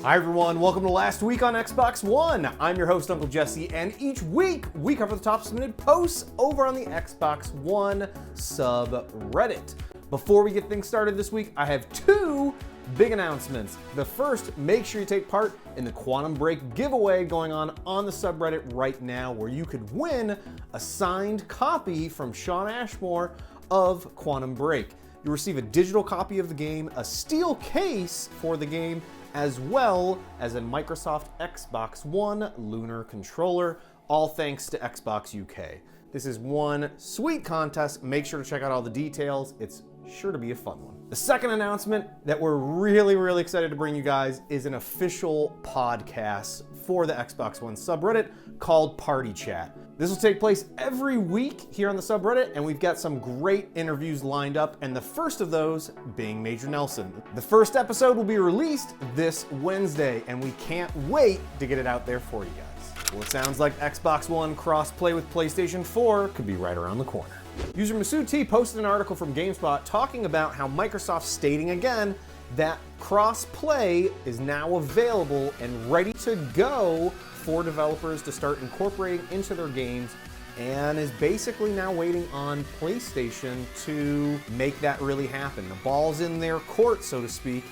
Hi everyone, welcome to Last Week on Xbox One. I'm your host, Uncle Jesse, and each week we cover the top submitted posts over on the Xbox One subreddit. Before we get things started this week, I have two big announcements. The first, make sure you take part in the Quantum Break giveaway going on the subreddit right now, where you could win a signed copy from Sean Ashmore of Quantum Break. You'll receive a digital copy of the game, a steel case for the game, as well as a Microsoft Xbox One Lunar controller, all thanks to Xbox UK. This is one sweet contest. Make sure to check out all the details. It's sure to be a fun one. The second announcement that we're really excited to bring you guys is an official podcast for the Xbox One subreddit called Party Chat. This will take place every week here on the subreddit, and we've got some great interviews lined up, and the first of those being Major Nelson. The first episode will be released this Wednesday, and we can't wait to get it out there for you guys. Well, it sounds like Xbox One cross-play with PlayStation 4 could be right around the corner. User MassodT posted an article from GameSpot talking about how Microsoft's stating again that cross-play is now available and ready to go for developers to start incorporating into their games, and is basically now waiting on PlayStation to make that really happen. The ball's in their court, so to speak.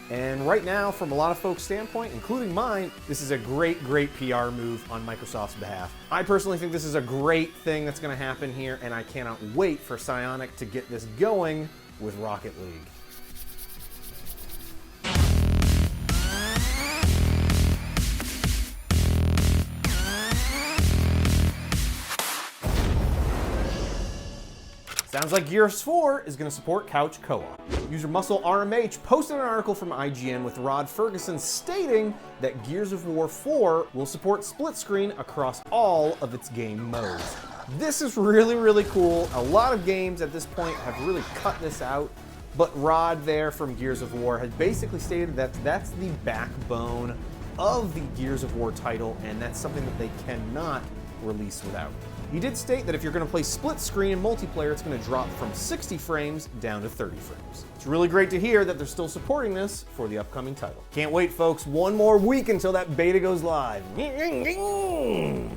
And right now, from a lot of folks' standpoint, including mine, this is a great PR move on Microsoft's behalf. I personally think this is a great thing that's going to happen here, and I cannot wait for Psionic to get this going with Rocket League. Sounds like Gears 4 is going to support couch co-op. User MuscleRMH posted an article from IGN with Rod Ferguson stating that Gears of War 4 will support split screen across all of its game modes. This is really cool. A lot of games at this point have really cut this out, but Rod there from Gears of War has basically stated that that's the backbone of the Gears of War title, and that's something that they cannot release without. He did state that if you're going to play split screen in multiplayer, it's going to drop from 60 frames down to 30 frames. It's really great to hear that they're still supporting this for the upcoming title. Can't wait, folks. One more week until that beta goes live. Go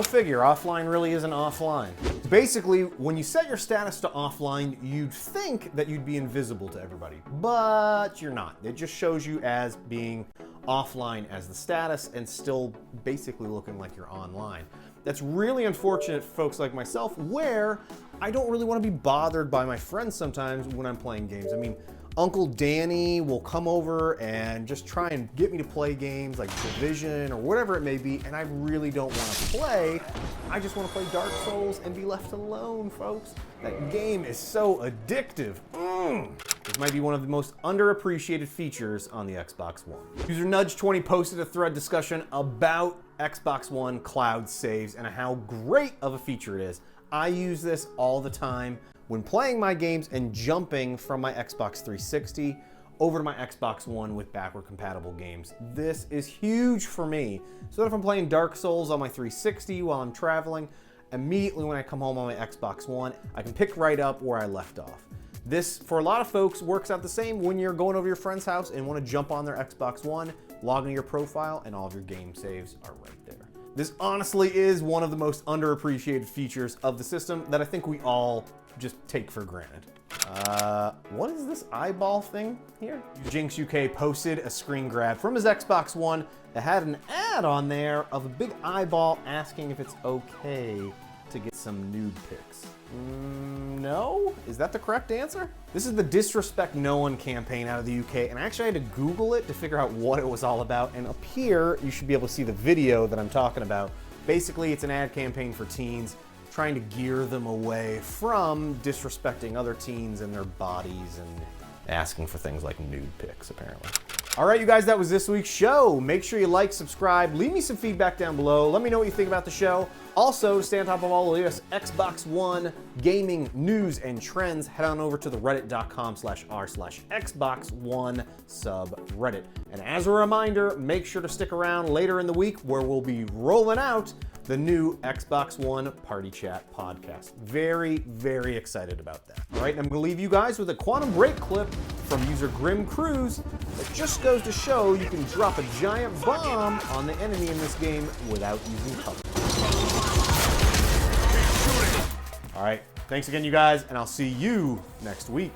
figure, offline really isn't offline. Basically, when you set your status to offline, you'd think that you'd be invisible to everybody, but you're not. It just shows you as being offline as the status and still basically looking like you're online. That's really unfortunate for folks like myself, where I don't really want to be bothered by my friends sometimes when I'm playing games. I mean, Uncle Danny will come over and just try and get me to play games like Division or whatever it may be, and I really don't want to play. I just want to play Dark Souls and be left alone, folks. That game is so addictive. This might be one of the most underappreciated features on the Xbox One. User Nudge20 posted a thread discussion about Xbox One cloud saves and how great of a feature it is. I use this all the time when playing my games and jumping from my Xbox 360 over to my Xbox One with backward compatible games. This is huge for me. So that if I'm playing Dark Souls on my 360 while I'm traveling, immediately when I come home on my Xbox One, I can pick right up where I left off. This, for a lot of folks, works out the same when you're going over to your friend's house and want to jump on their Xbox One, log into your profile, and all of your game saves are right there. This honestly is one of the most underappreciated features of the system that I think we all just take for granted. What is this eyeball thing here? Jinkzuk posted a screen grab from his Xbox One that had an ad on there of a big eyeball asking if it's okay to get some nude pics. No? Is that the correct answer? This is the Disrespect No One campaign out of the UK, and I actually had to Google it to figure out what it was all about, and up here you should be able to see the video that I'm talking about. Basically, it's an ad campaign for teens trying to gear them away from disrespecting other teens and their bodies and asking for things like nude pics, apparently. All right, you guys, that was this week's show. Make sure you like, subscribe, leave me some feedback down below. Let me know what you think about the show. Also, to stay on top of all the latest Xbox One gaming news and trends, head on over to the reddit.com/r/Xbox One subreddit. And as a reminder, make sure to stick around later in the week where we'll be rolling out the new Xbox One Party Chat podcast. Very excited about that. All right, and I'm gonna leave you guys with a Quantum Break clip from user grimcruz. It just goes to show you can drop a giant bomb on the enemy in this game without using cover. All right, thanks again, you guys, and I'll see you next week.